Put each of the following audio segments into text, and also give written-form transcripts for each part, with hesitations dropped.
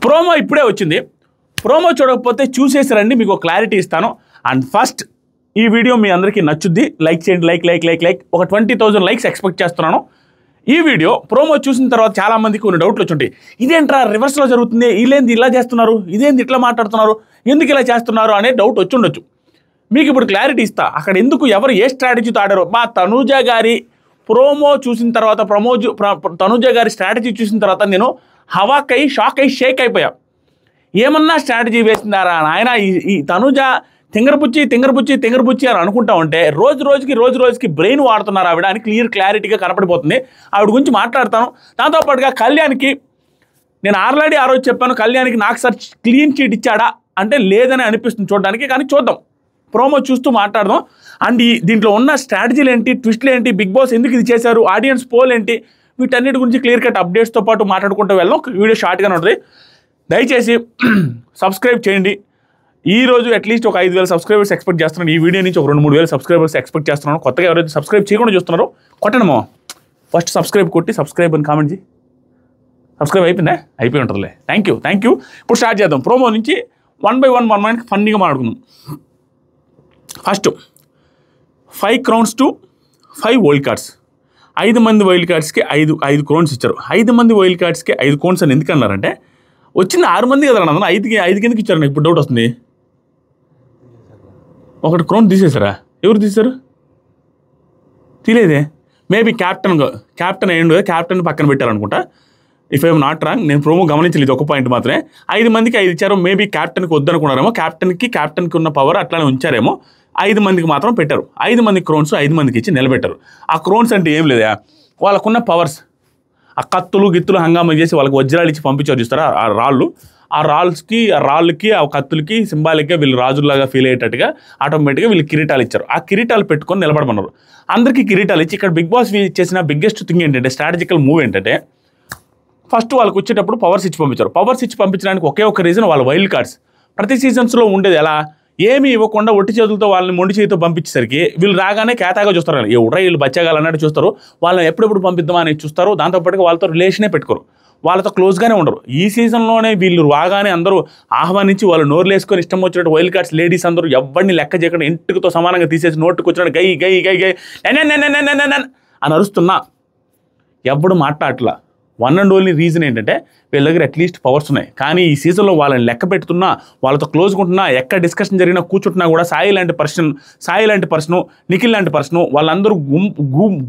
Promo ఇప్పుడే వచ్చింది. Promo చూడకపోతే చూసేసి రండి, మీకు క్లారిటీ ఇస్తాను. అండ్ ఫస్ట్ ఈ వీడియో మీ అందరికీ నచ్చుద్ది, లైక్ చేయండి. లైక్ ఒక 20,000 లైక్స్ ఎక్స్పెక్ట్ చేస్తున్నాను. ఈ వీడియో ప్రోమో చూసిన తర్వాత చాలామందికి కొన్ని డౌట్లు వచ్చుంటాయి. ఇదేంట్రా రివర్స్లో జరుగుతుంది, వీళ్ళేంది ఇలా చేస్తున్నారు, ఇదేంది ఇట్లా మాట్లాడుతున్నారు, ఎందుకు ఇలా చేస్తున్నారు అనే డౌట్ వచ్చి ఉండొచ్చు. మీకు ఇప్పుడు క్లారిటీ ఇస్తా. అక్కడ ఎందుకు ఎవరు ఏ స్ట్రాటజీతో ఆడారో. మా తనూజ గారి ప్రోమో చూసిన తర్వాత తనూజ గారి స్ట్రాటజీ చూసిన తర్వాత నేను హవాకై షాక్ అయి షేక్ అయిపోయా. ఏమన్నా స్ట్రాటజీ వేసిందారా నాయన, ఈ తనూజ తింగరబుచ్చి అని అనుకుంటా ఉంటే రోజుకి బ్రెయిన్ వాడుతున్నారు ఆవిడ అని క్లారిటీగా కనపడిపోతుంది. ఆవిడ గురించి మాట్లాడతాను. దాంతోపాటుగా కళ్యాణ్కి నేను ఆల్రెడీ ఆ రోజు చెప్పాను, కళ్యాణ్కి నాకు సార్ క్లీన్ చీట్ ఇచ్చాడా అంటే లేదని అనిపిస్తుంది చూడడానికి. కానీ చూద్దాం, ప్రోమో చూస్తూ మాట్లాడదాం. అండ్ దీంట్లో ఉన్న స్ట్రాటజీలు ఏంటి, ట్విస్ట్లు ఏంటి, బిగ్ బాస్ ఎందుకు ఇది చేశారు, ఆడియన్స్ పోల్ ఏంటి, వీటన్నిటి గురించి క్లియర్ కట్ అప్డేట్స్తో పాటు మాట్లాడుకుంటూ వెళ్దాం. వీడియో షార్ట్గానే ఉంటుంది. దయచేసి సబ్స్క్రైబ్ చేయండి. ఈరోజు అట్లీస్ట్ ఒక 5,000 సబ్స్క్రైబర్స్ ఎక్స్పెక్ట్ చేస్తున్నాను. ఈ వీడియో నుంచి ఒక 2-3 వేల సబ్స్క్రైబర్స్ ఎక్స్పెక్ట్ చేస్తున్నాను. కొత్తగా ఎవరైతే సబ్స్క్రైబ్ చేయకుండా చూస్తున్నారో కొట్టండి. ఫస్ట్ సబ్స్క్రైబ్ కొట్టి సబ్స్క్రైబ్ అని కామెంట్ చేయి. సబ్స్క్రైబ్ అయిపోయిందా? అయిపోయి ఉంటుందిలే. Thank you. ఇప్పుడు స్టార్ట్ చేద్దాం. ప్రోమో నుంచి 1 by 1 ఫన్నీగా మాట్లాడుకుందాం. First 5 crowns to 5 wild cards. 5 మంది వైల్డ్ కార్డ్స్కి 5 crowns ఇచ్చారు. 5 మంది వైల్డ్ కార్డ్స్కి 5 crowns అని ఎందుకు అన్నారంటే, వచ్చింది 6 మంది కదా అన్న, 5 ఎందుకు ఇచ్చారు? నాకు ఇప్పుడు డౌట్ వస్తుంది. ఒకటి క్రౌన్ తీసేశారా? ఎవరు తీశారు? తీలేదే. మేబీ క్యాప్టెన్ అయ్యిండు కదా, క్యాప్టెన్ పక్కన పెట్టారనుకుంటా. If I'm not wrong. నేను ప్రోమో గమనించలేదు, ఒక పాయింట్ మాత్రమే. 5 మందికి 5 ఇచ్చారు. మేబీ క్యాప్టెన్కి వద్దనుకున్నారేమో, క్యాప్టెన్కి ఉన్న పవర్ అట్లానే ఉంచారేమో. 5 మందికి మాత్రం పెట్టారు. 5 మంది క్రోన్స్ 5 మందికి ఇచ్చి నిలబెట్టారు. ఆ క్రోన్స్ అంటే ఏం లేదా, వాళ్ళకున్న పవర్స్. ఆ కత్తులు గిత్తులు హంగామా చేసి వాళ్ళకి వజ్రాలు ఇచ్చి పంపించారు చూస్తారా, ఆ రాళ్ళకి ఆ కత్తులకి సింబాలిక్గా వీళ్ళు రాజుల్లాగా ఫీల్ అయ్యేటట్టుగా ఆటోమేటిక్గా వీళ్ళు కిరీటాలు ఇచ్చారు. ఆ కిరీటాలు పెట్టుకొని నిలబడమన్నారు. అందరికీ కిరీటాలు ఇచ్చి ఇక్కడ బిగ్ బాస్ చేసిన బిగ్గెస్ట్ థింగ్ ఏంటంటే, స్ట్రాటజికల్ మూవ్ ఏంటంటే, ఫస్ట్ వాళ్ళకి వచ్చేటప్పుడు పవర్స్ ఇచ్చి పంపించారు. పవర్స్ ఇచ్చి పంపించడానికి ఒకే ఒక రీజన్, వాళ్ళ వైల్డ్ కార్డ్స్. ప్రతి సీజన్స్లో ఉండేది ఎలా, ఏమీ ఇవ్వకుండా ఒట్టి చేతులతో వాళ్ళని మొండి చేతితో పంపించేసరికి వీళ్ళు రాగానే కేతాగా చూస్తారు. ఎవడ్రా వీళ్ళు బచ్చగాలన్నట్టు చూస్తారు. వాళ్ళని ఎప్పుడెప్పుడు పంపిద్దామని చూస్తారు. దాంతోపాటుగా వాళ్ళతో రిలేషనే పెట్టుకోరు, వాళ్ళతో క్లోజ్గానే ఉండరు. ఈ సీజన్లోనే వీళ్ళు రాగానే అందరూ ఆహ్వానించి వాళ్ళు నోర్లు వేసుకొని ఇష్టం వచ్చినట్టు వైల్డ్ కార్డ్స్ లేడీస్ అందరూ ఎవరిని లెక్క చేయకుండా ఇంటితో సమానంగా తీసేసి నోటుకు వచ్చినట్టు గై అని అరుస్తున్నా ఎవ్వడు మాట్లాడట్లా. వన్ అండ్ ఓన్లీ రీజన్ ఏంటంటే, వీళ్ళ దగ్గర అట్లీస్ట్ పవర్స్ ఉన్నాయి. కానీ ఈ సీజన్లో వాళ్ళని లెక్క పెడుతున్నా, వాళ్ళతో క్లోజ్గా ఉంటున్నా, ఎక్కడ డిస్కషన్ జరిగినా కూర్చుంటున్నా కూడా సాయి లాంటి పర్సను, నిఖిల్ లాంటి పర్సను వాళ్ళందరూ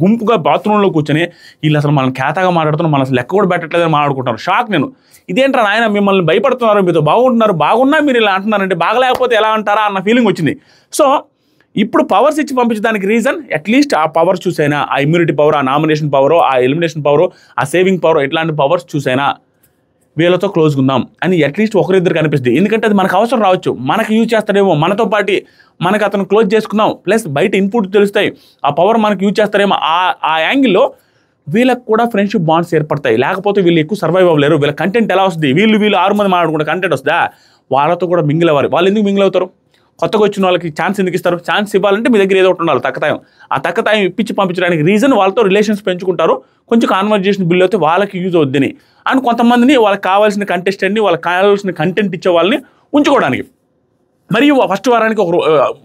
గుంపుగా బాత్రూంలో కూర్చొని వీళ్ళు అసలు మనల్ని ఖాతాగా మాట్లాడుతున్నారు, మన అసలు లెక్క కూడా పెట్టట్లేదని మాట్లాడుకుంటారు. షాక్ నేను. ఇదేంట్రా నాయన, మిమ్మల్ని భయపడుతున్నారు, మీతో బాగున్నా మీరు ఇలా అంటున్నారంటే, బాగలేకపోతే ఎలా అంటారా అన్న ఫీలింగ్ వచ్చింది. సో ఇప్పుడు పవర్స్ ఇచ్చి పంపించడానికి రీజన్, అట్లీస్ట్ ఆ పవర్స్ చూసైనా, ఆ ఇమ్యూనిటీ పవర్, ఆ నామినేషన్ పవర్, ఆ ఎలిమినేషన్ పవర్, ఆ సేవింగ్ పవర్, ఇట్లాంటి పవర్స్ చూసైనా వీళ్ళతో క్లోజ్గా ఉందాం అని అట్లీస్ట్ ఒకరిద్దరు కనిపిస్తుంది. ఎందుకంటే అది మనకు అవసరం రావచ్చు, మనకు యూజ్ చేస్తాడేమో, మనతో పాటు మనకు అతను క్లోజ్ చేసుకుందాం, ప్లస్ బయట ఇన్పుట్ తెలుస్తాయి, ఆ పవర్ మనకు యూజ్ చేస్తారేమో. ఆ యాంగిల్లో వీళ్ళకి కూడా ఫ్రెండ్షిప్ బాండ్స్ ఏర్పడతాయి. లేకపోతే వీళ్ళు ఎక్కువ సర్వైవ్ అవ్వలేరు. వీళ్ళ కంటెంట్ ఎలా వస్తుంది, వీళ్ళు 6 మంది మాట్లాడుకుంటే కంటెంట్ వస్తుందా, వాళ్ళతో కూడా మింగిల్ అవ్వాలి. వాళ్ళు ఎందుకు మింగిల్ అవుతారు? కొత్తగా వచ్చిన వాళ్ళకి ఛాన్స్ ఎందుకు ఇస్తారు? ఛాన్స్ ఇవ్వాలంటే మీ దగ్గర ఏదో ఒకటి ఉండాలి, తక్కతాయం. ఆ తక్కతాయం ఇప్పించి పంపించడానికి రీజన్, వాళ్ళతో రిలేషన్స్ పెంచుకుంటారు, కొంచెం కాన్వర్జేషన్ బిల్డ్ అయితే వాళ్ళకి యూజ్ అవుద్దని. అండ్ కొంతమందిని వాళ్ళకి కావాల్సిన కంటెస్టెంట్ని, వాళ్ళకి కావాల్సిన కంటెంట్ ఇచ్చే వాళ్ళని ఉంచుకోవడానికి. మరియు ఫస్ట్ వారానికి ఒక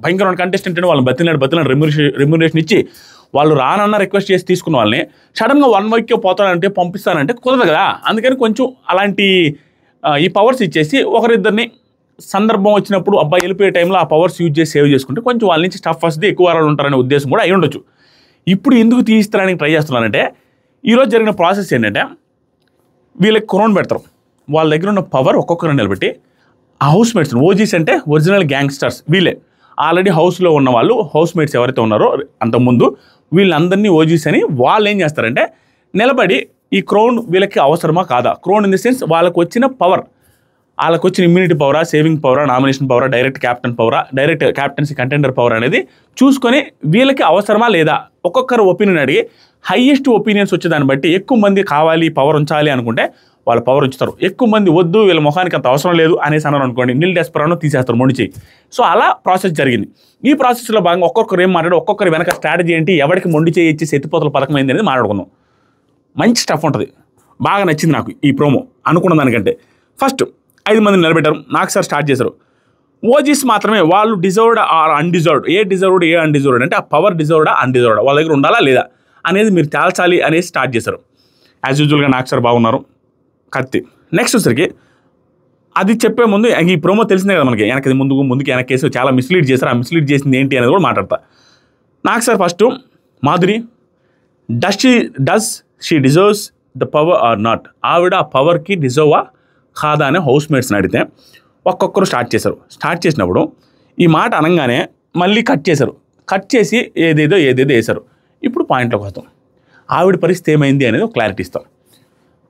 భయంకరమైన కంటెస్టెంట్ అని వాళ్ళని బతిలాడు రెమ్యూనరేషన్ ఇచ్చి వాళ్ళు రానన్న రిక్వెస్ట్ చేసి తీసుకున్న వాళ్ళని సడన్గా 1 weekకే పోతానంటే పంపిస్తానంటే కుదరదు కదా. అందుకని కొంచెం అలాంటి ఈ పవర్స్ ఇచ్చేసి ఒకరిద్దరిని సందర్భం వచ్చినప్పుడు అబ్బాయి వెళ్ళిపోయే టైంలో ఆ పవర్స్ యూజ్ చేసి సేవ్ చేసుకుంటే కొంచెం వాళ్ళ నుంచి స్టఫ్ వస్తుంది, ఎక్కువ వారాలు ఉంటారనే ఉద్దేశం కూడా అయి ఉండొచ్చు. ఇప్పుడు ఎందుకు తీస్తానికి ట్రై చేస్తున్నానంటే, ఈరోజు జరిగిన ప్రాసెస్ ఏంటంటే, వీళ్ళకి క్రౌన్ పెడతారు. వాళ్ళ దగ్గర ఉన్న పవర్ ఒక్కొక్కరిని నిలబెట్టి ఆ హౌస్ మేట్స్, ఓజీస్ అంటే ఒరిజినల్ గ్యాంగ్స్టర్స్, వీళ్ళే ఆల్రెడీ హౌస్లో ఉన్న వాళ్ళు, హౌస్ మేట్స్ ఎవరైతే ఉన్నారో అంతకుముందు వీళ్ళందరినీ ఓజీస్ అని వాళ్ళు ఏం చేస్తారంటే నిలబడి, ఈ క్రౌన్ వీళ్ళకి అవసరమా కాదా, క్రౌన్ ఇన్ ది సెన్స్ వాళ్ళకు వచ్చిన పవర్, వాళ్ళకు వచ్చిన ఇమ్యూనిటీ పవరా, సేవింగ్ పవరా, నామినేషన్ పవరా, డైరెక్ట్ క్యాప్టెన్ పవరా, డైరెక్ట్ క్యాప్టెన్సీ కంటెండర్ పవర్ అనేది చూసుకొని వీళ్ళకి అవసరమా లేదా ఒక్కొక్కరు ఒపీనియన్ అడిగి, హైయెస్ట్ ఒపీనియన్స్ వచ్చేదాన్ని బట్టి ఎక్కువ మంది కావాలి పవర్ ఉంచాలి అనుకుంటే వాళ్ళు పవర్ ఉంచుతారు. ఎక్కువ మంది వద్దు, వీళ్ళ ముఖానికి అంత అవసరం లేదు అనేసి అన్నారు అనుకోండి, నిల్ డెస్పరానో తీసేస్తారు మొండి చేయి. సో అలా ప్రాసెస్ జరిగింది. ఈ ప్రాసెస్లో భాగంగా ఒక్కొక్కరు ఏం మాట్లాడు, ఒక్కొక్కరు వెనక స్ట్రాటజీ ఏంటి, ఎవరికి మొండి చేయి ఇచ్చి ఎత్తిపోతల పథకం ఏంది అనేది మాట్లాడుకుందాం. మంచి స్టఫ్ ఉంటుంది, బాగా నచ్చింది నాకు ఈ ప్రోమో అనుకున్న దానికంటే. ఫస్ట్ 5 మందిని నిలబెట్టారు, నాకు సార్ స్టార్ట్ చేశారు. ఓజీస్ మాత్రమే వాళ్ళు డిజర్వ్డ్ ఆర్ అన్డిజర్వ్డ్, ఏ డిజర్వ్డ్ ఏ అన్డిజర్వ్డ్ అంటే ఆ పవర్ డిజర్వ్డా అన్డిజర్వ్డా వాళ్ళ దగ్గర ఉండాలా లేదా అనేది మీరు తేల్చాలి అనేది స్టార్ట్ చేశారు. యాజ్ యూజువల్గా నాకు సార్ బాగున్నారు, కత్తి. నెక్స్ట్ వచ్చరికి అది చెప్పే ముందు ఈ ప్రోమో తెలిసిందే కదా మనకి, వెనక్కి ముందుకు వెనక్కేసి చాలా మిస్లీడ్ చేశారు. ఆ మిస్లీడ్ చేసింది ఏంటి అనేది కూడా మాట్లాడతా. నాకు sir first Madhuri does she deserve the power or not, ఆవిడ ఆ పవర్కి డిజర్వా కాదా అని హౌస్ మేట్స్ని అడిగితే ఒక్కొక్కరు స్టార్ట్ చేశారు. స్టార్ట్ చేసినప్పుడు ఈ మాట అనగానే మళ్ళీ కట్ చేశారు. కట్ చేసి ఏదేదో వేశారు. ఇప్పుడు పాయింట్లోకి వస్తాం. ఆవిడ పరిస్థితి ఏమైంది అనేది ఒక క్లారిటీ ఇస్తాం.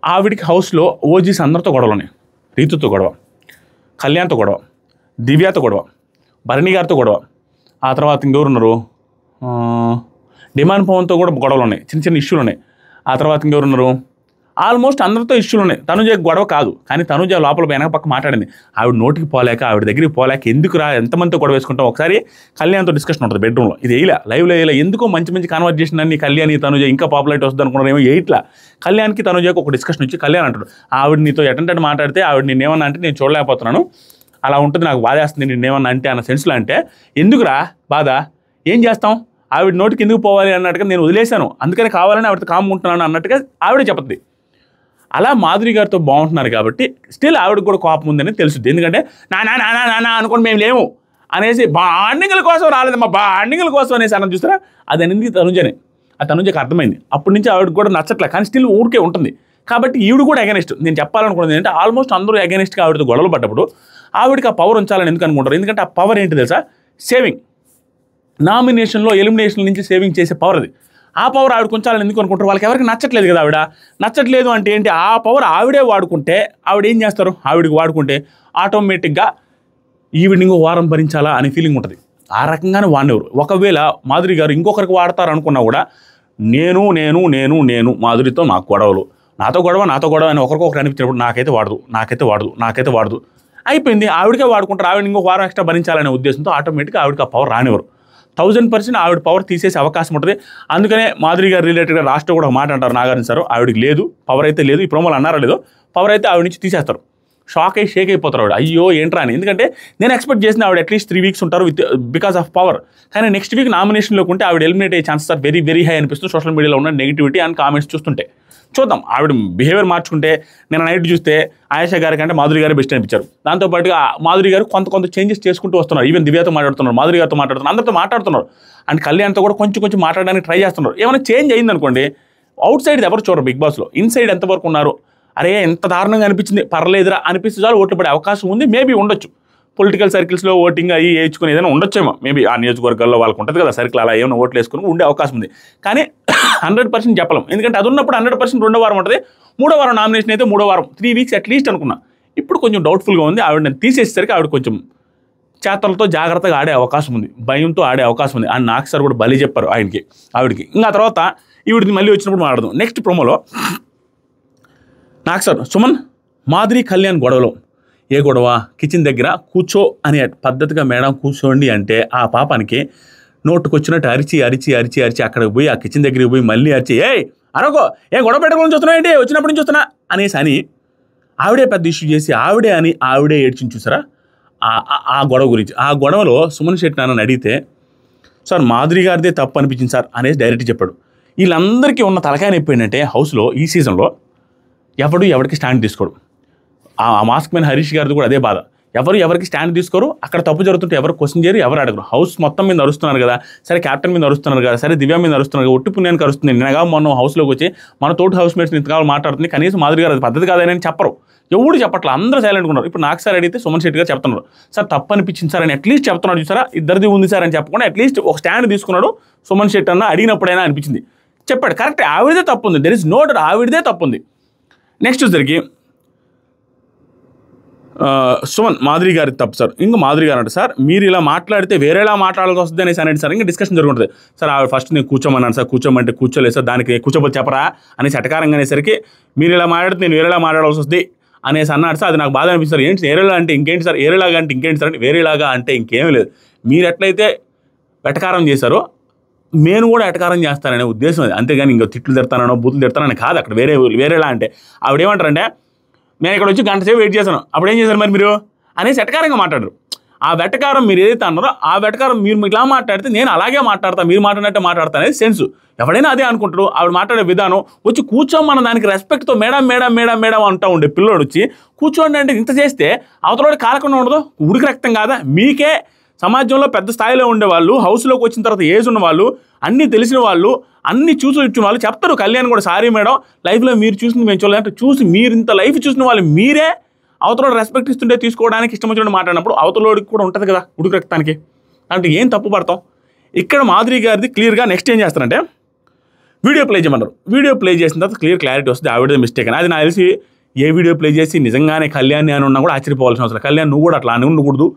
ఆవిడికి హౌస్లో ఓజీస్ అందరితో గొడవలు ఉన్నాయి. రీతుతో గొడవ, కళ్యాణ్తో గొడవ, దివ్యతో గొడవ, భరణి గారితో గొడవ, ఆ తర్వాత ఇంకెవరు ఉన్నారు, డిమాండ్ పవన్తో కూడా గొడవలు ఉన్నాయి, చిన్న చిన్న ఇష్యూలు ఉన్నాయి. ఆ తర్వాత ఇంకెవరు ఉన్నారు, ఆల్మోస్ట్ అందరితో ఇష్యూలు ఉన్నాయి. తనుజ గొడవ కాదు, కానీ తనుజ లోపల వెనక పక్క మాట్లాడింది. ఆవిడ నోటికి పోలేక, ఆవిడ దగ్గరికి పోలేక ఎందుకు ఎంతమందితో గొడవ వేసుకుంటాం. ఒకసారి కళ్యాణ్తో డిస్కషన్ ఉంటుంది బెడ్రూమ్లో, ఇది వేయలే లైవ్లో వేయలే, ఎందుకో మంచి కాన్వర్జేషన్ అన్ని కళ్యాణ్ తనుజ ఇంకా పాపులారిటీ వస్తుంది అనుకున్నారు, ఏమో ఎయిట్లా కళ్యాణ్కి తనుజకి ఒక డిస్కషన్ వచ్చి కళ్యాణ్ అంటాడు, ఆవిడ నీతో ఎటంటే మాట్లాడితే ఆవిడ నేనేమన్నా అంటే నేను చూడలేకపోతున్నాను, అలా ఉంటుంది, నాకు బాధేస్తుంది నేనేమన్నా అంటే అన్న సెన్స్లో. అంటే ఎందుకురా బాధ, ఏం చేస్తాం, ఆవిడ నోటికి ఎందుకు పోవాలి అన్నట్టుగా నేను వదిలేశాను, అందుకని కావాలని ఆవిడతో కాముకుంటున్నాను అన్నట్టుగా ఆవిడే చెప్తుంది. అలా మాధురి గారితో బాగుంటున్నారు కాబట్టి స్టిల్ ఆవిడకి కూడా కోపం ఉందని తెలుస్తుంది. ఎందుకంటే నా అనుకోండి మేము లేము అనేసి బాండింగుల కోసం రాలేదమ్మా, బాండింగుల కోసం అనేసి అన్న చూస్తారా, అది అనేది తనుజనే. ఆ తనుజకి అర్థమైంది. అప్పటి నుంచి ఆవిడకి కూడా నచ్చట్లే, కానీ స్టిల్ ఊరికే ఉంటుంది. కాబట్టి ఈవిడ కూడా అగెనిస్ట్. నేను చెప్పాలనుకున్నది ఏంటంటే ఆల్మోస్ట్ అందరూ అగెనిస్ట్గా ఆవిడతో గొడవలు పడ్డప్పుడు ఆవిడకి ఆ పవర్ ఉంచాలని ఎందుకు అనుకుంటారు. ఎందుకంటే ఆ పవర్ ఏంటి తెలుసా, సేవింగ్. నామినేషన్లో ఎలిమినేషన్ నుంచి సేవింగ్ చేసే పవర్ అది. ఆ పవర్ ఆవిడ కొంచాలని ఎందుకు అనుకుంటారు, వాళ్ళకి ఎవరికి నచ్చట్లేదు కదా. ఆవిడ నచ్చట్లేదు అంటే ఏంటి, ఆ పవర్ ఆవిడే వాడుకుంటే ఆవిడ ఏం చేస్తారు, ఆవిడకి వాడుకుంటే ఆటోమేటిక్గా ఈవిడ ఇంకో వారం భరించాలా అనే ఫీలింగ్ ఉంటుంది. ఆ రకంగానే వాడినెవరు. ఒకవేళ మాధురి గారు ఇంకొకరికి వాడతారు అనుకున్నా కూడా నేను నేను నేను నేను మాధురితో నాకు గొడవలు, నాతో గొడవ అని ఒకరికొకరు అనిపించినప్పుడు నాకైతే వాడదు అయిపోయింది. ఆవిడకే వాడుకుంటారు. ఆవిడ ఇంకొక వారం ఎక్స్ట్రా భరించాలనే ఉద్దేశంతో ఆటోమేటిక్గా ఆవిడకి ఆ పవర్ రానివ్వరు. 1000% ఆవిడ పవర్ తీసేసే అవకాశం ఉంటుంది. అందుకనే మాధురి గారు రిలేటెడ్గా లాస్ట్లో కూడా ఒక మాట అంటారు నాగార్జున సార్, ఆవిడకి లేదు పవర్ అయితే లేదు, ఈ ప్రోమోలు అన్నారా లేదో, పవర్ అయితే ఆవిడ నుంచి తీసేస్తారు. షేక్ అయిపోతారు ఆవిడ, అయ్యో ఏంట్రా అని. ఎందుకంటే నేను ఎక్స్పెక్ట్ చేసిన ఆవిడ అట్లీస్ట్ 3 వీక్స్ ఉంటారు బికాస్ ఆఫ్ పవర్. కానీ నెక్స్ట్ వీక్ నామినేషన్లోకి ఉంటే ఆవిడ ఎలిమినేట్ అయ్యే chances are very very high అనిపిస్తుంది సోషల్ మీడియాలో ఉన్న నెగిటివిటీ అండ్ కామెంట్స్ చూస్తుంటే. చూద్దాం ఆవిడ బిహేవియర్ మార్చుకుంటే. నేను నైట్ చూస్తే ఆయేషా గారి కంటే మాధురి గారే బెస్ట్ అనిపించారు. దాంతోపాటుగా మాధురి గారు కొంత చేంజెస్ చేసుకుంటూ వస్తున్నారు. ఈవెన్ దివ్యతో మాట్లాడుతున్నారు, మాధురి గారితో మాట్లాడుతున్నారు, అందరితో మాట్లాడుతున్నారు. అండ్ కళ్యాణ్తో కూడా కొంచెం మాట్లాడడానికి ట్రై చేస్తున్నారు. ఏమైనా చేంజ్ అయిందనుకోండి, అవుట్ సైడ్ ఎవరు చూడరు బిగ్ బాస్లో, ఇన్సైడ్ ఎంతవరకు ఉన్నారు, అరే ఎంత దారుణంగా అనిపించింది పర్లేదురా అనిపిస్తే చాలు ఓట్లు పడే అవకాశం ఉంది. మేబీ ఉండొచ్చు, పొలిటికల్ సర్కిల్స్లో ఓటింగ్ అయ్యి వేయించుకుని ఏదైనా ఉండొచ్చేమో, మేబీ ఆ నియోజకవర్గాల్లో వాళ్ళకు ఉంటుంది కదా సర్కిల్, అలా ఏమైనా ఓట్లు వేసుకుని ఉండే అవకాశం ఉంది. కానీ 100% చెప్పలేం, ఎందుకంటే అది ఉన్నప్పుడు 100% 2వ వారం ఉంటుంది. 3వ వారం నామినేషన్ అయితే 3వ వారం 3 వీక్స్ అట్లీస్ట్ అనుకున్నా. ఇప్పుడు కొంచెం డౌట్ఫుల్గా ఉంది. ఆవిడని తీసేసరికి ఆవిడ కొంచెం చేతలతో జాగ్రత్తగా ఆడే అవకాశం ఉంది, భయంతో ఆడే అవకాశం ఉంది అని నాకు సార్ కూడా బలి చెప్పారు ఆవిడకి. ఇంకా తర్వాత ఈవిడికి మళ్ళీ వచ్చినప్పుడు మాట్లాడదాం. నెక్స్ట్ ప్రోమోలో నాకు సార్ సుమన్ మాధురి కళ్యాణ్ గొడవలో, ఏ గొడవ, కిచెన్ దగ్గర కూర్చో అని పద్ధతిగా మేడం కూర్చోండి అంటే ఆ పాపానికి నోటుకొచ్చినట్టు అరిచి అక్కడికి పోయి ఆ కిచెన్ దగ్గరికి పోయి మళ్ళీ అరిచి అరగో ఏ గొడవ పెట్టకుండా చూస్తున్నావు ఏంటి, వచ్చినప్పటి నుంచి చూస్తున్నా అని ఆవిడే పెద్ద ఇష్యూ చేసి ఆవిడే ఏడ్చింది చూసారా ఆ గొడవ గురించి. ఆ గొడవలో సుమన్ శెట్టి నన్ను అడిగితే సార్ మాధురి గారిదే తప్పు అనిపించింది సార్ అనేసి డైరెక్ట్ చెప్పాడు. వీళ్ళందరికీ ఉన్న తలకాయ అయిపోయిందంటే హౌస్లో ఈ సీజన్లో ఎవరికి స్టాండ్ తీసుకోడు. ఆ మాస్క్ మ్యాన్ హరీష్ గారిది కూడా అదే బాధ, ఎవరికి స్టాండ్ తీసుకోరు. అక్కడ తప్పు జరుగుతుంటే ఎవరు క్వశ్చన్ చేయరు, ఎవరు అడగరు. హౌస్ మొత్తం మీద అరుస్తున్నారు కదా, సరే క్యాప్టెన్ మీద అరుస్తున్నారు కదా, సరే దివ్య మీద అరుస్తున్నారు కదా, ఒట్టి పుణ్యానికి అరుస్తుంది. నిన్నగా మొన్న హౌస్లోకి వచ్చి మన తోటి హౌస్ మేట్స్ ఇంతకాలం మాట్లాడుతుంది, కనీసం మాధురి గారు అది పద్ధతి కాదని చెప్పరు, ఎవరు చెప్పట్లా, అందరూ సైలెంట్గా ఉన్నారు. ఇప్పుడు నాకు సార్ అడిగితే సుమన్ శెట్టి గారు చెప్తున్నారు సార్ తప్పు అనిపించింది సార్ అని అట్లీస్ట్ చెప్తున్నాడు చూసారా, ఇద్దరిది ఉంది సార్ అని చెప్పకుండా అట్లీస్ట్ ఒక స్టాండ్ తీసుకున్నాడు సుమన్ శెట్టి అన్న. అడిగినప్పుడైనా అనిపించింది, చెప్పాడు కరెక్ట్, ఆవిడదే తప్పు ఉంది, దెర్ ఇస్ నో డౌట్ ఆవిడదే తప్పు ఉంది. నెక్స్ట్ వచ్చేసరికి సుమన్ మాధురి గారి తప్పు సార్. ఇంకా మాధురి గారు అంటే సార్ మీరు ఇలా మాట్లాడితే వేరేలా మాట్లాడాల్సి వస్తుంది అనేసి అనేది సార్. ఇంకా డిస్కషన్ జరుగుతుంది సార్. ఆవిడ ఫస్ట్ నేను కూర్చోమన్నాను సార్, కూర్చోమంటే కూర్చోలేదు సార్, దానికి కూర్చోబోతే చెప్పరా అనేసి ఎటకారంగా అనేసరికి మీరు ఇలా మాట్లాడితే నేను వేరేలా మాట్లాడాల్సి వస్తుంది అనేసి అన్నాడు సార్. అది నాకు బాధ అనిపిస్తుంది. ఏంటి వేరేలా అంటే ఇంకేంటి సార్, వేరేలాగా అంటే ఇంకేంటి సార్ అంటే వేరేలాగా అంటే ఇంకేమీ లేదు, మీరు ఎట్లయితే వెటకారం చేశారో నేను కూడా ఎటకారం చేస్తాననే ఉద్దేశం అది, అంతేగాని ఇంకా తిట్లు తిడతానో బూతులు తిడతానని కాదు. అక్కడ వేరేలా అంటే ఆవిడ ఏమంటారంటే నేను ఇక్కడ వచ్చి గంట సేపు వెయిట్ చేశాను, అప్పుడు ఏం చేశారు మరి మీరు అనేసి వెటకారంగా మాట్లాడరు. ఆ వెటకారం మీరు ఏదైతే అన్నారో ఆ వెటకారం మీరు ఇలా మాట్లాడితే నేను అలాగే మాట్లాడతా, మీరు మాట్లాడినట్టే మాట్లాడతా అనేది సెన్స్. ఎవడైనా అదే అనుకుంటారు. ఆవిడ మాట్లాడే విధానం వచ్చి కూర్చోమన్న దానికి రెస్పెక్ట్తో మేడం మేడం మేడం మేడం అంటూ ఉండే పిల్లోడు వచ్చి కూర్చోండి అంటే ఇంత చేస్తే అవతలోడి కాలకుండా ఉండదు. ఉడికి రక్తం కాదా? మీకే సమాజంలో పెద్ద స్థాయిలో ఉండేవాళ్ళు, హౌస్లోకి వచ్చిన తర్వాత ఏజ్ ఉన్న వాళ్ళు, అన్నీ తెలిసిన వాళ్ళు, అన్నీ చూసి ఇచ్చిన వాళ్ళు చెప్తారు. కళ్యాణ్ కూడా సారీ మేడం లైఫ్లో మీరు చూసింది మేము చూడాలంటే చూసి మీరు ఇంత లైఫ్ చూసిన వాళ్ళు మీరే అవతలోడు రెస్పెక్ట్ ఇస్తుంటే తీసుకోవడానికి ఇష్టం వచ్చినట్టు మాట్లాడినప్పుడు అవతలోడికి కూడా ఉంటుంది కదా ఉడుకు రక్తానికి. అంటే ఏం తప్పు పడతాం. ఇక్కడ మాధురి గారిది క్లియర్గా నెక్స్ట్ ఏం చేస్తారంటే వీడియో ప్లే చేయమన్నారు. వీడియో ప్లే చేసిన తర్వాత క్లారిటీ వస్తుంది ఆవిడ మిస్టేక్ అని. అది నాకు తెలిసి ఏ వీడియో ప్లే చేసి నిజంగానే కళ్యాణ్ అని ఉన్నా కూడా ఆశ్చర్యపోవాల్సిన అవసరం. కళ్యాణ్ నువ్వు కూడా అట్లా అని ఉండకూడదు,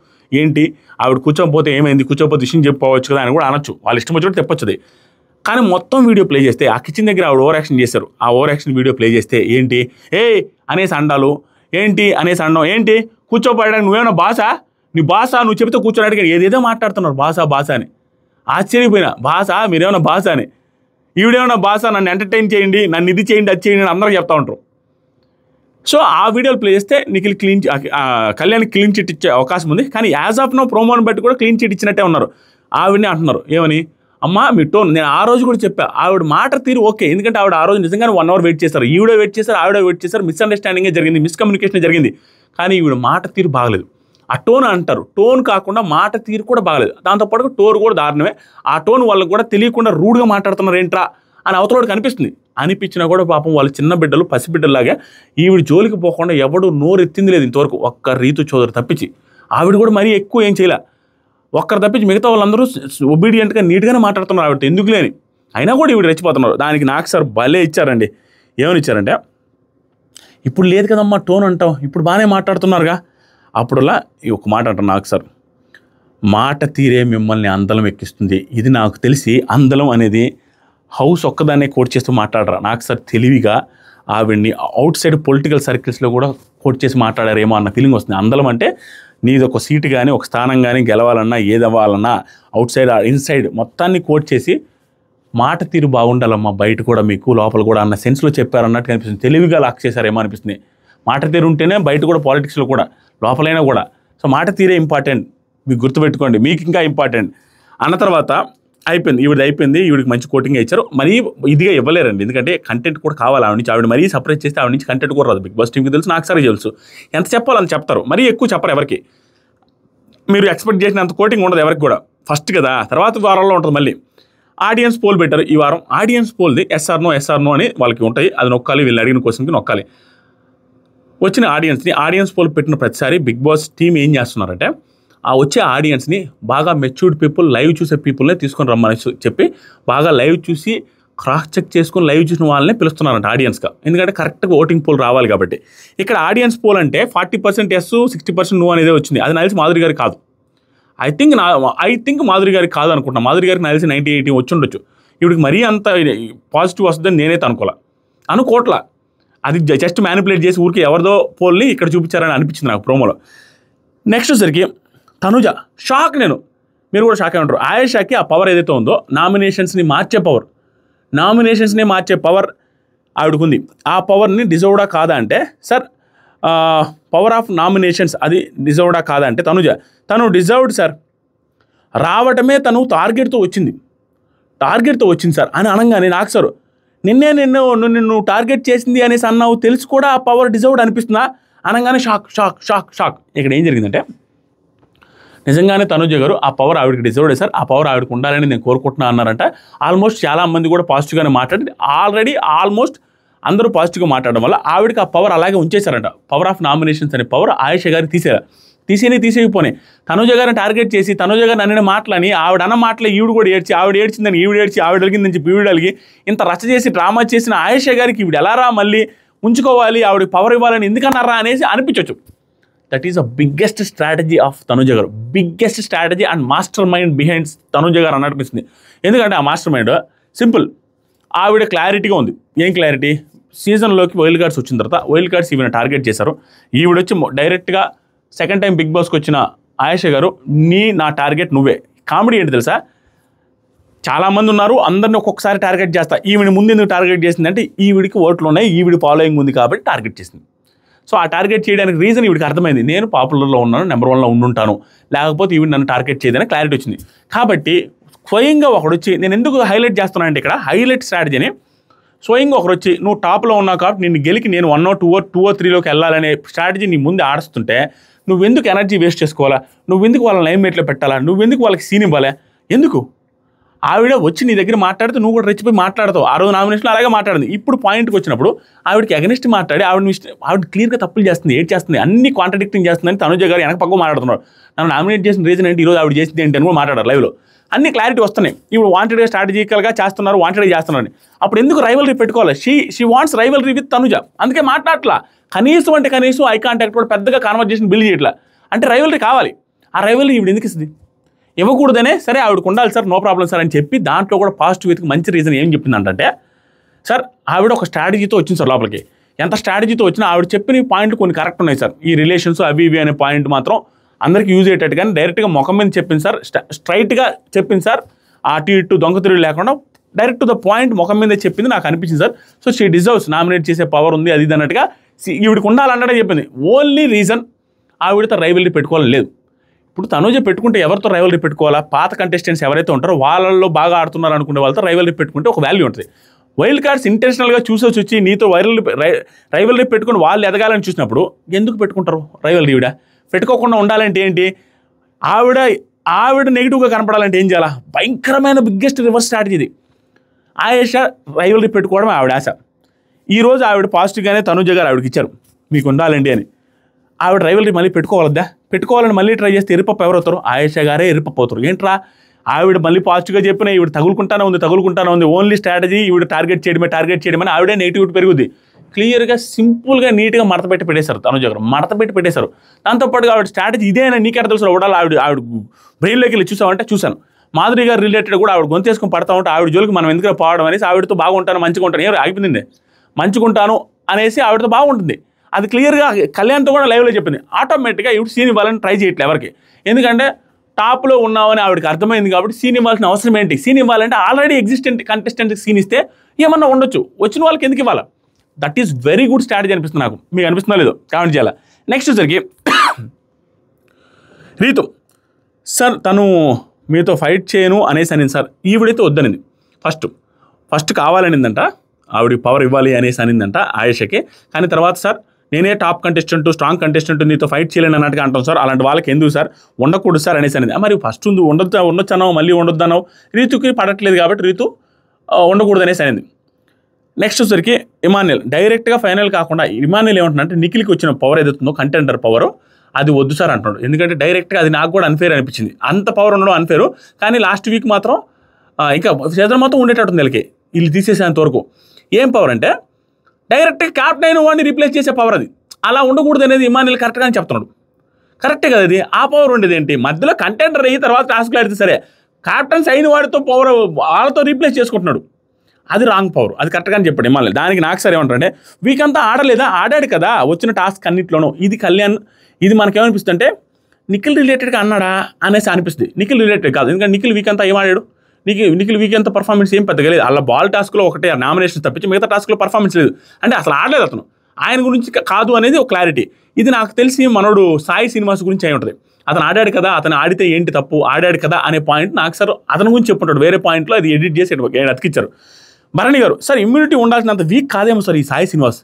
ఏంటి ఆవిడ కూర్చోకపోతే ఏమైంది, కూర్చోకపోతే విషయం చెప్పుకోవచ్చు కదా అని కూడా అనొచ్చు, వాళ్ళు ఇష్టం వచ్చినట్టు తెప్పొచ్చుది. కానీ మొత్తం వీడియో ప్లే చేస్తే ఆ కిచెన్ దగ్గర ఆవిడ ఓవర్ యాక్షన్ చేశారు. ఆ ఓవర్ యాక్షన్ వీడియో ప్లే చేస్తే ఏంటి ఏ అనేసి అండాలు, ఏంటి అనేసి అండం, ఏంటి కూర్చోపోయడానికి నువ్వేమన్నా బాసా, నీ బాసా నువ్వు చెబితే కూర్చోడానికి ఏదేదో మాట్లాడుతున్నారు బాసా బాసా అని. ఆశ్చర్యపోయినా బాసా మీరేమన్నా బాసా అని, ఈవిడేమన్నా బాసా నన్ను ఎంటర్టైన్ చేయండి, నన్ను ఇది చేయండి అది చేయండి అని అందరూ చెప్తా ఉంటారు. సో ఆ వీడియోలు ప్లే చేస్తే నీకు కళ్యాణ్ క్లీన్ చిట్ ఇచ్చే అవకాశం ఉంది. కానీ యాజ్ ఆఫ్ నో ప్రోమోని బట్టి కూడా క్లీన్ చిట్ ఇచ్చినట్టే ఉన్నారు. ఆవిడని అంటున్నారు ఏమని, అమ్మా మీ టోన్, నేను ఆ రోజు కూడా చెప్పా ఆవిడ మాట తీరు ఓకే, ఎందుకంటే ఆవిడ ఆ రోజు నిజంగానే 1 hour వెయిట్ చేశారు, ఈవిడ వెయిట్ చేశారు, ఆవిడ వెయిట్ చేశారు, మిస్అండర్స్టాండింగే జరిగింది, మిస్కమ్యూనికేషన్ జరిగింది. కానీ ఈవిడ మాట తీరు బాగలేదు. ఆ టోన్ అంటారు, టోన్ కాకుండా మాట తీరు కూడా బాగలేదు. దాంతోపాటు టోన్ కూడా దారుణమే. ఆ టోన్ వాళ్ళకి కూడా తెలియకుండా రూడ్గా మాట్లాడుతున్నారు ఏంట్రా అని అవతలోడికి అనిపిస్తుంది. అనిపించినా కూడా పాపం వాళ్ళు చిన్న బిడ్డలు పసిబిడ్డలాగా ఈవిడ జోలికి పోకుండా ఎవడు నోరు ఎత్తింది లేదు ఇంతవరకు, ఒక్క రీతు చౌదరి తప్పించి. ఆవిడ కూడా మరీ ఎక్కువ ఏం చేయలే, ఒక్కరు తప్పించి మిగతా వాళ్ళందరూ ఒబీడియంట్గా నీట్గానే మాట్లాడుతున్నారు ఆవిడ ఎందుకు లేని. అయినా కూడా ఈవిడ రెచ్చిపోతున్నారు. దానికి నాకు సార్ భలే ఇచ్చారండి. ఏమని ఇచ్చారంటే, ఇప్పుడు లేదు కదమ్మా టోన్ అంటావు, ఇప్పుడు బాగానే మాట్లాడుతున్నారుగా. అప్పుడులా ఈ ఒక మాట అంటారు నాకు సార్, మాట తీరే మిమ్మల్ని అందలం ఎక్కిస్తుంది. ఇది నాకు తెలిసి అందలం అనేది హౌస్ ఒక్కదాన్నే కోట్ చేస్తూ మాట్లాడరా, నాకు సార్ తెలివిగా ఆవిడ్ని అవుట్ సైడ్ పొలిటికల్ సర్కిల్స్లో కూడా కోట్ చేసి మాట్లాడారేమో అన్న ఫీలింగ్ వస్తుంది. అందలం అంటే నీది ఒక సీటు కానీ ఒక స్థానం కానీ గెలవాలన్నా ఏదవ్వాలన్నా అవుట్ సైడ్ ఇన్సైడ్ మొత్తాన్ని కోట్ చేసి మాట తీరు బాగుండాలమ్మా బయట కూడా మీకు లోపల కూడా అన్న సెన్స్లో చెప్పారన్నట్టు కనిపిస్తుంది. తెలివిగా లాక్ చేశారేమో అనిపిస్తుంది. మాట తీరు ఉంటేనే బయట కూడా పాలిటిక్స్లో కూడా లోపలైనా కూడా. సో మాట తీరే ఇంపార్టెంట్, మీకు గుర్తుపెట్టుకోండి, మీకు ఇంకా ఇంపార్టెంట్ అన్న తర్వాత అయిపోయింది. ఈవిడ అయిపోయింది, ఈవిడికి మంచి కోటింగ్ ఇచ్చారు. మరీ ఇదిగా ఇవ్వలేరండి, ఎందుకంటే కంటెంట్ కూడా కావాలి ఆవిడ నుంచి. ఆవిడ మరీ సపరేట్ చేస్తే ఆవిడ నుంచి కంటెంట్ కూడా రాదు. బిగ్ బాస్ టీంకి తెలుసు, నాకు సరే తెలుసు, ఎంత చెప్పాలని చెప్తారు, మరీ ఎక్కువ చెప్పరు ఎవరికి. మీరు ఎక్స్పెక్ట్ చేసినంత కోటింగ్ ఉండదు ఎవరికి కూడా, ఫస్ట్ కదా, తర్వాత వారాల్లో ఉంటుంది. మళ్ళీ ఆడియన్స్ పోల్ పెట్టారు ఈ వారం. ఆడియన్స్ పోల్ది ఎస్ఆర్ నో అని వాళ్ళకి ఉంటాయి, అది నొక్కాలి, వీళ్ళు అడిగిన క్వశ్చన్కి నొక్కాలి. వచ్చిన ఆడియన్స్ పోల్ పెట్టిన ప్రతిసారి బిగ్ బాస్ టీం ఏం చేస్తున్నారంటే ఆ వచ్చే ఆడియన్స్ని బాగా మెచ్యూర్డ్ పీపుల్, లైవ్ చూసే పీపుల్నే తీసుకొని రమ్మని చెప్పి బాగా లైవ్ చూసి క్రాస్ చెక్ చేసుకుని లైవ్ చూసిన వాళ్ళని పిలుస్తున్నారంట ఆడియన్స్గా. ఎందుకంటే కరెక్ట్గా ఓటింగ్ పోల్ రావాలి కాబట్టి. ఇక్కడ ఆడియన్స్ పోల్ అంటే 40% ఎస్ 60% నో అనేది వచ్చింది. అది నాకు తెలిసి మాధురి గారికి కాదు. ఐ థింక్ మాధురి గారికి కాదు అనుకుంటున్నా. మాధురి గారికి నాకు తెలిసి 90-80 వచ్చి ఉండొచ్చు. ఇవిడికి మరీ అంత పాజిటివ్ వస్తుందని నేనైతే అనుకోవట్లా. అది జస్ట్ మ్యానిపులేట్ చేసి ఊరికి ఎవరిదో పోల్ని ఇక్కడ చూపించారని అనిపించింది నాకు ప్రోమోలో. నెక్స్ట్ వచ్చరికి తనుజ షాక్. మీరు కూడా షాక్ అయి ఉంటారు. ఆయేషాకి ఆ పవర్ ఏదైతే ఉందో నామినేషన్స్ని మార్చే పవర్ ఆవిడకుంది. ఆ పవర్ని డిజర్వ్డా కాదా అంటే సార్, పవర్ ఆఫ్ నామినేషన్స్ అది డిజర్వ్డా కాదా అంటే తను డిజర్వ్డ్ సార్, రావటమే తను టార్గెట్తో వచ్చింది సార్ అని అనగానే నాకు సార్ నిన్ను టార్గెట్ చేసింది అనేసి అన్నావు, తెలిసి కూడా ఆ పవర్ డిజర్వ్డ్ అనిపిస్తుందా అనగానే షాక్. ఇక్కడ ఏం జరిగిందంటే నిజంగానే తనుజ గారు ఆ పవర్ ఆవిడకి డిజర్వ్డ్ సార్, ఆ పవర్ ఆవిడకి ఉండాలని నేను కోరుకుంటున్నా అన్నారంట. ఆల్మోస్ట్ చాలామంది కూడా పాజిటివ్గానే మాట్లాడి ఆల్మోస్ట్ అందరూ పాజిటివ్గా మాట్లాడడం వల్ల ఆవిడకి ఆ పవర్ అలాగే ఉంచేశారంట. పవర్ ఆఫ్ నామినేషన్స్ అనే పవర్ ఆయేష గారికి తీసేయకపోయి తనుజ గారిని టార్గెట్ చేసి తనుజ గారిని అన్న మాటలని ఆవిడ అన్న మాటలే ఈవిడ కూడా ఆవిడ ఏడ్చిందని ఆవిడ అలిగిందని చెప్పి ఈవిడ అలిగి ఇంత రచ్చ చేసి డ్రామా చేసిన ఆయేష గారికి ఈవిడ ఎలా రా మళ్ళీ ఉంచుకోవాలి, ఆవిడకి పవర్ ఇవ్వాలని ఎందుకన్నారా అనేసి అనిపించవచ్చు. That is a biggest strategy of Tanuja garu, biggest strategy and master mind behind Tanuja garu అనిపిస్తుంది. ఎందుకంటే ఆ మాస్టర్ మైండ్ సింపుల్, ఆవిడ క్లారిటీగా ఉంది. ఏం క్లారిటీ? సీజన్లోకి వైల్డ్ కార్డ్స్ వచ్చిన తర్వాత వైల్డ్ కార్డ్స్ ఈవిడ టార్గెట్ చేశారు. ఈవిడ వచ్చి డైరెక్ట్గా సెకండ్ టైం బిగ్ బాస్కి వచ్చిన ఆయేష గారు నా టార్గెట్ నువ్వే. కామెడీ ఏంటి తెలుసా, చాలామంది ఉన్నారు, అందరిని ఒక్కొక్కసారి టార్గెట్ చేస్తా, ఈవిడ ముందు ఎందుకు టార్గెట్ చేసింది అంటే ఈవిడికి ఓట్లు ఉన్నాయి, ఈవిడ ఫాలోయింగ్ ఉంది కాబట్టి టార్గెట్ చేసింది. సో ఆ టార్గెట్ చేయడానికి రీజన్ వీడికి అర్థమైంది, నేను పాపులర్లో ఉన్నాను, నెంబర్ 1లో ఉండుంటాను, లేకపోతే ఇవి నన్ను టార్గెట్ చేయదని క్లారిటీ వచ్చింది. కాబట్టి స్వయంగా ఒకడు వచ్చి, నేను ఎందుకు హైలైట్ చేస్తున్నానంటే ఇక్కడ హైలైట్ స్ట్రాటజీని, స్వయంగా ఒకరు వచ్చి నువ్వు టాప్లో ఉన్నావు కాబట్టి నిన్ను గెలికి నేను 1 or 2 or 2 or 3లోకి వెళ్ళాలనే స్ట్రాటజీ నీ ముందు ఆడుస్తుంటే నువ్వెందుకు ఎనర్జీ వేస్ట్ చేసుకోవాలా, నువ్వెందుకు వాళ్ళ లైమ్ మేట్లో పెట్టాలా, నువ్వెందుకు వాళ్ళకి సీన్ ఇవ్వాలా, ఎందుకు? ఆవిడ వచ్చి నీ దగ్గర మాట్లాడితే నువ్వు కూడా రెచ్చిపోయి మాట్లాడతావు. ఆ రోజు నామినేషన్లో అలాగే మాట్లాడింది. ఇప్పుడు పాయింట్కి వచ్చినప్పుడు ఆవిడకి అగెనిస్ట్ మాట్లాడి ఆవిడ క్లియర్గా తప్పులు చేస్తుంది, ఏడ్ చేస్తుంది, అన్ని కాంట్రడిక్టింగ్ చేస్తుందని తనుజ గారు వెనక పక్క మాట్లాడుతున్నారు. నన్ను నామినేట్ చేసిన రీజన్ ఏంటి, ఈరోజు ఆవిడ చేసింది ఏంటి అని కూడా మాట్లాడారు లైవ్లో. అన్ని క్లారిటీ వస్తున్నాయి. ఇప్పుడు వాంటెడ్గా స్ట్రాటజికల్గా చేస్తున్నారు, వాంటెడ్గా చేస్తున్నారని. అప్పుడు ఎందుకు రైవలరీ పెట్టుకోవాలి? She wants rivalry with Tanuja, అందుకే మాట్లాడట్లా. కనీసం ఐ కాంటాక్ట్ కూడా పెద్దగా కాన్వర్జేషన్ బిల్డ్ చేయట్లా. అంటే రైవలరీ కావాలి. ఆ రైవలరీ ఇప్పుడు ఎందుకు ఇస్తుంది? ఇవ్వకూడదనే, సరే ఆవిడకు ఉండాలి సార్, నో ప్రాబ్లం సార్ అని చెప్పి దాంట్లో కూడా పాజిటివ్ విత్ మంచి రీజన్ ఏం చెప్పిందంటే, సార్ ఆవిడ ఒక స్ట్రాటజీతో వచ్చింది సార్ లోపలికి. ఎంత స్ట్రాటజీతో వచ్చినా ఆవిడ చెప్పిన పాయింట్లు కొన్ని కరెక్ట్ ఉన్నాయి సార్. ఈ రిలేషన్స్ అవి ఇవి అనే పాయింట్ మాత్రం అందరికీ యూజ్ అయ్యేటట్టు, కానీ డైరెక్ట్గా ముఖం మీద చెప్పింది సార్, స్ట్రైట్గా చెప్పింది సార్, అటు ఇటు దొంగ తిరుగు లేకుండా డైరెక్ట్ టు ద పాయింట్ ముఖం మీద చెప్పింది. నాకు అనిపించింది sir, so she deserves, nominate చేసే పవర్ ఉంది అది అన్నట్టుగా ఈవిడికి ఉండాలన్నట్టే చెప్పింది. ఓన్లీ రీజన్ ఆవిడతో రైవలరీ పెట్టుకోవాలని లేదు. ఇప్పుడు తనుజ పెట్టుకుంటే ఎవరితో రైవలరీ పెట్టుకోవాలా? పాత కంటెస్టెంట్స్ ఎవరైతే ఉంటారో వాళ్ళల్లో బాగా ఆడుతున్నారు అనుకునే వాళ్ళతో రైవలరీ పెట్టుకుంటే ఒక వాల్యూ ఉంటుంది. వైల్డ్ కార్డ్స్ ఇంటెన్షనల్గా వచ్చి నీతో రైవలరీ పెట్టుకుని వాళ్ళు ఎదగాలని చూసినప్పుడు ఎందుకు పెట్టుకుంటారు రైవలరీ? పెట్టుకోకుండా ఉండాలంటే ఏంటి? ఆవిడ నెగిటివ్గా కనపడాలంటే ఏం చేయాలా? భయంకరమైన బిగ్గెస్ట్ రివర్స్ స్ట్రాటజీ ఇది. ఆయేష రైవలరీ పెట్టుకోవడం ఆవిడ ఆశ. ఈరోజు ఆవిడ పాజిటివ్గానే తనుజ గారు ఆవిడకి ఇచ్చారు, మీకు ఉండాలండి అని. ఆవిడ రైవలరీ మళ్ళీ పెట్టుకోవాలని మళ్ళీ ట్రై చేస్తే ఎరిపప్పు ఎవరవుతారు? ఆయేష గారే ఎరిపప్పు అవుతారు. ఏంట్రా ఆవిడ మళ్ళీ పాజిటివ్గా చెప్పిన ఈవిడ తగులుకుంటానే ఉంది, ఓన్లీ స్ట్రాటజీ ఈవిడ టార్గెట్ చేయడమని ఆవిడే నెగిటివిటీ పెరుగుద్ది. క్లియర్గా సింపుల్గా నీట్గా మడతపెట్టి పెట్టేశారు తనుజ గారు, మడతపెట్టి పెట్టేశారు. దాంతోపాటుగా ఆవిడ స్ట్రాటజీ ఇదేనా నీకెక్కడ తెలుసు? ఆవిడ బ్రెయిన్లోకి వెళ్ళి చూసామంటే చూశాను. మాధురి గారు రిలేటెడ్ కూడా ఆవిడ గొంతేసుకొని పడతా ఉంటే ఆవిడ జోలికి మనం ఎందుకు పోవడం అనేసి ఆవిడతో బాగుంటాను, మంచిగా ఉంటాను, ఎవరు ఆగిపోయింది మంచిగుంటాను అనేసి ఆవిడతో బాగుంటుంది. అది క్లియర్గా కళ్యాణ్తో కూడా లైవ్లో చెప్పింది. ఆటోమేటిక్గా ఇప్పుడు సీన్ ఇవ్వాలని ట్రై చేయట్లేదు ఎవరికి, ఎందుకంటే టాప్లో ఉన్నామని ఆవిడకి అర్థమైంది కాబట్టి సీన్ ఇవ్వాల్సిన అవసరం ఏంటి? సీన్ ఇవ్వాలంటే ఆల్రెడీ ఎగ్జిస్టెంట్ కంటెస్టెంట్కి సీన్ ఇస్తే ఏమన్నా ఉండొచ్చు, వచ్చిన వాళ్ళకి ఎందుకు ఇవ్వాలి? That is very good strategy అనిపిస్తుంది నాకు. మీకు అనిపిస్తుందో లేదో కామెంట్ చేయాలి. నెక్స్ట్ వచ్చరికి రీతు సార్, తను మీతో ఫైట్ చేయను అనేసి అనింది సార్. ఈవిడైతే వద్దనింది. ఫస్ట్ కావాలనిందంట, ఆవిడ పవర్ ఇవ్వాలి అనేసి అనిందంట ఆయేషకి. కానీ తర్వాత సార్ నేనే టాప్ కంటెస్టెంట్, స్ట్రాంగ్ కంటెస్టెంట్, నీతో ఫైట్ చేయలేను అన్నట్టుగా అంటాం సార్, అలాంటి వాళ్ళకి ఎందుకు సార్, ఉండకూడదు సార్ అనేసి అనేది. మరి ఫస్ట్ ఉండొచ్చన్నావు మళ్ళీ ఉండొద్దన్నావు. రీతుకి పడట్లేదు కాబట్టి రీతు ఉండకూడదు అనేసి అనేది. నెక్స్ట్ వచ్చరికి ఇమాన్యుయల్ డైరెక్ట్గా ఫైనల్ కాకుండా ఇమాన్యుయల్ ఏమంటున్నాడంటే నిఖిల్కి వచ్చిన పవర్ ఏదైతుందో కంటెండర్ పవర్ అది వద్దు సార్ అంటున్నాడు. ఎందుకంటే డైరెక్ట్గా అది నాకు కూడా అన్ఫేర్ అనిపించింది. అంత పవర్ ఉండడం అన్ఫేరు. కానీ లాస్ట్ వీక్ మాత్రం ఇంకా సీజన్ మొత్తం ఉండేటట్టుంది వీళ్ళకి, వీళ్ళు తీసేసేంత వరకు. ఏం పవర్ అంటే డైరెక్ట్గా క్యాప్టెన్ అయిన వాడిని రీప్లేస్ చేసే పవర్ అది. అలా ఉండకూడదు అనేది ఇమాన్యుయల్ కరెక్ట్గానే చెప్తున్నాడు. కరెక్టే కదా అది. ఆ పవర్ ఉండేది ఏంటి? మధ్యలో కంటెండర్ అయ్యి తర్వాత టాస్క్లు ఆడితే సరే, క్యాప్టెన్స్ అయిన వాడితో పవర్ వాళ్ళతో రీప్లేస్ చేసుకుంటున్నాడు. అది రాంగ్ పవర్. అది కరెక్ట్గానే చెప్పాడు ఇమాన్యుయల్. దానికి నాకు సరే ఏమంటారంటే వీక్ అంతా ఆడలేదా? ఆడాడు కదా వచ్చిన టాస్క్ అన్నింటిలోనూ. ఇది కళ్యాణ్, ఇది మనకేమనిపిస్తుంది అంటే నిఖిల్ రిలేటెడ్గా అన్నాడా అనేసి అనిపిస్తుంది. నిఖిల్ రిలేటెడ్ కాదు, ఎందుకంటే నిఖిల్ వీక్ అంతా ఏం ఆడాడు? నిఖిల్ వీక్ అంతా పర్ఫార్మెన్స్ ఏం పెద్దగా లేదు. అలా బాల్ టాస్క్లో ఒకటే నామినేషన్ తప్పించి మిగతా టాస్క్లో పర్ఫార్మెన్స్ లేదు. అంటే అసలు ఆడలేదు అతను. ఆయన గురించి కాదు అనేది ఒక క్లారిటీ. ఇది నాకు తెలిసి మనోడు సాయి శ్రీనివాస్ గురించి అయి ఉంటుంది. అతను ఆడాడు కదా, అతను ఆడితే ఏంటి తప్పు, ఆడాడు కదా అనే పాయింట్ నాకు సార్ అతని గురించి చెప్పుంటాడు. వేరే పాయింట్లో అది ఎడిట్ చేసి అతికిచ్చారు. Bharani garu sir immunity ఉండాల్సినంత week కాదేమో సార్ ఈ సాయి శ్రీనివాస్,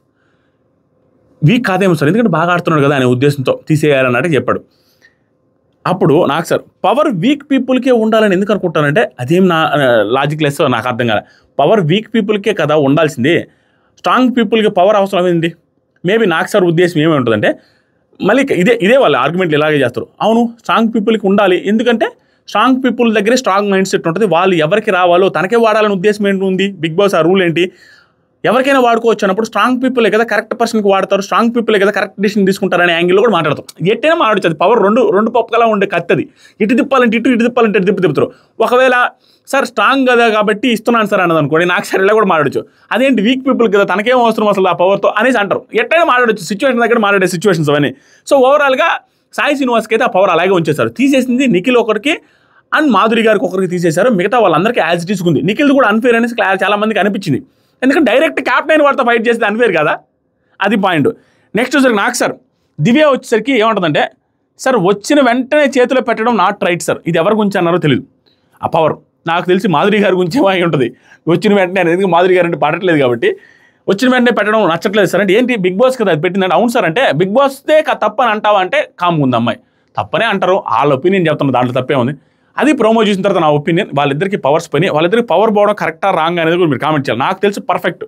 వీక్ కాదేమో సార్, ఎందుకంటే బాగా ఆడుతున్నాడు కదా అనే ఉద్దేశంతో తీసేయాలన్నట్టు చెప్పాడు. అప్పుడు నాకు సార్ పవర్ వీక్ పీపుల్కే ఉండాలని ఎందుకు అనుకుంటానంటే అదేం నా లాజిక్ లెస్ నాకు అర్థం కాదు. పవర్ వీక్ పీపుల్కే కదా ఉండాల్సింది, స్ట్రాంగ్ పీపుల్కి పవర్ అవసరం ఏంది? మేబీ నాకు సార్ ఉద్దేశం ఏమి ఉంటుందంటే మళ్ళీ ఇదే వాళ్ళ ఆర్గ్యుమెంట్లు ఇలాగే చేస్తారు. అవును స్ట్రాంగ్ పీపుల్కి ఉండాలి, ఎందుకంటే స్ట్రాంగ్ పీపుల్ దగ్గరే స్ట్రాంగ్ మైండ్ సెట్ ఉంటుంది. వాళ్ళు ఎవరికి రావాలో తనకే వాడాలని ఉద్దేశం ఏంటి ఉంది? బిగ్ బాస్ ఆ రూల్ ఏంటి? ఎవరికైనా వాడుకోవచ్చు అన్నప్పుడు స్ట్రాంగ్ పీపులే కదా కరెక్ట్ పర్సన్కి వాడతారు, స్ట్రాంగ్ పీపులే కదా కరెక్ట్ డిసిషన్ తీసుకుంటారనే యాంగిల్లో కూడా మాట్లాడతాం. ఎట్టైనా మాట్లాడచ్చు. అది పవర్ రెండు పప్పుకలా ఉండే కత్తది. ఇటు తిప్పాలంటే ఇటు తిప్పాలంటే తిప్పుతారు. ఒకవేళ సార్ స్ట్రాంగ్ కదా కాబట్టి ఇస్తున్నాను సార్ అన్నది అనుకోండి, నాకు సార్ ఇలా కూడా మాట్లాడచ్చు. అదేంటి వీక్ పీపుల్ కదా తనకేం అవసరం అసలు ఆ పవర్తో అనేసి అంటారు. ఎట్టైనా మాట్లాడచ్చు, సిచ్యువేషన్ దగ్గర మాట్లాడే సిచ్యువేషన్స్ అవన్నీ. సో ఓవరాల్గా సాయి శ్రీనివాస్కి అయితే ఆ పవర్ అలాగే ఉంచేశారు. తీసేసింది నిఖిల్ ఒకరికి అండ్ మాధురి గారికి ఒకరికి తీసేశారు. మిగతా వాళ్ళందరికీ యాజ్ ఇట్ ఈస్ ఉంది. నిఖిల్ కూడా అన్ఫేర్ అనేసి చాలా మందికి అనిపించింది. ఎందుకంటే డైరెక్ట్ క్యాప్టెన్ అయిన వాడితో ఫైట్ చేస్తే అన్ఫేర్ కదా, అది పాయింట్. నెక్స్ట్ వచ్చేసరికి నాకు సార్ దివ్య వచ్చేసరికి ఏమంటుందంటే, సార్ వచ్చిన వెంటనే చేతిలో పెట్టడం నాట్ రైట్ సార్. ఇది ఎవరి గురించి అన్నారో తెలియదు. ఆ పవర్ నాకు తెలిసి మాధురి గారి గురించి అయి ఉంటుంది. వచ్చిన వెంటనే అనేది మాధురి గారు అంటే పడట్లేదు కాబట్టి వచ్చిన వెంటనే పెట్టడం నచ్చట్లేదు సార్ అంటే, ఏంటి బిగ్ బాస్ కదా అది పెట్టిందంటే, అవును సార్ అంటే బిగ్ బాస్దే తప్పని అంటావా అంటే కామ్గా ఉంది అమ్మాయి. తప్పనే అంటారు, వాళ్ళ ఒపీనియన్ చెప్తున్నా, దాంట్లో తప్పే ఉంది. అది ప్రోమో చూసిన తర్వాత నా ఒపీనియన్, వాళ్ళిద్దరికి పవర్స్ పోయినాయి. వాళ్ళిద్దరికి పవర్ పోవడం కరెక్టా రాంగ్ అనేది కూడా మీరు కామెంట్ చేయాలి. నాకు తెలిసి పర్ఫెక్ట్,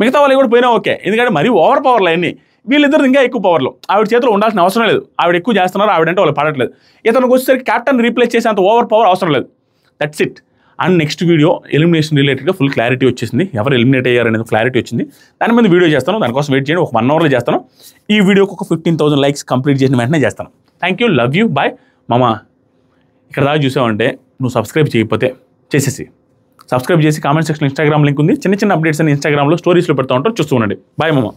మిగతా వాళ్ళు కూడా పోయినా ఓకే, ఎందుకంటే మరీ ఓవర్ పవర్లు అన్నీ. వీళ్ళిద్దరు ఇంకా ఎక్కువ పవర్లు. ఆవిడ చేతిలో ఉండాల్సిన అవసరం లేదు. ఆవిడ ఎక్కువ చేస్తున్నారు, ఆవిడంటే వాళ్ళు పడట్లేదు. ఇతనికి వచ్చేసరికి క్యాప్టెన్ రీప్లేస్ చేసేంత ఓవర్ పవర్ అవసరం లేదు. That's it. And next video elimination రిలేటెడ్గా ఫుల్ క్లారిటీ వచ్చేసింది, ఎవరు ఎలిమినేట్ అయ్యారు అనేది క్లారిటీ వచ్చింది. దాని మీద వీడియో చేస్తాను, దానికోసం వెయిట్ చేయండి. ఒక 1 అవర్లో చేస్తాను. ఈ వీడియోకి ఒక 15,000 లైక్స్ కంప్లీట్ చేసిన వెంటనే చేస్తాను. Thank you, love you, bye. మామా ఇక్కడ దాకా చూసావంటే నువ్వు సబ్స్క్రైబ్ చేయకపోతే చేసేసి సబ్స్క్రైబ్ చేసి కామెంట్ సెక్షన్ ఇన్స్టాగ్రామ్ లింక్ ఉంది. చిన్న చిన్న అప్డేట్స్ అని ఇన్స్టాగ్రామ్లో స్టోరీస్లో పెడతా ఉంటారు, చూస్తూ ఉండండి. బాయ్ మామా.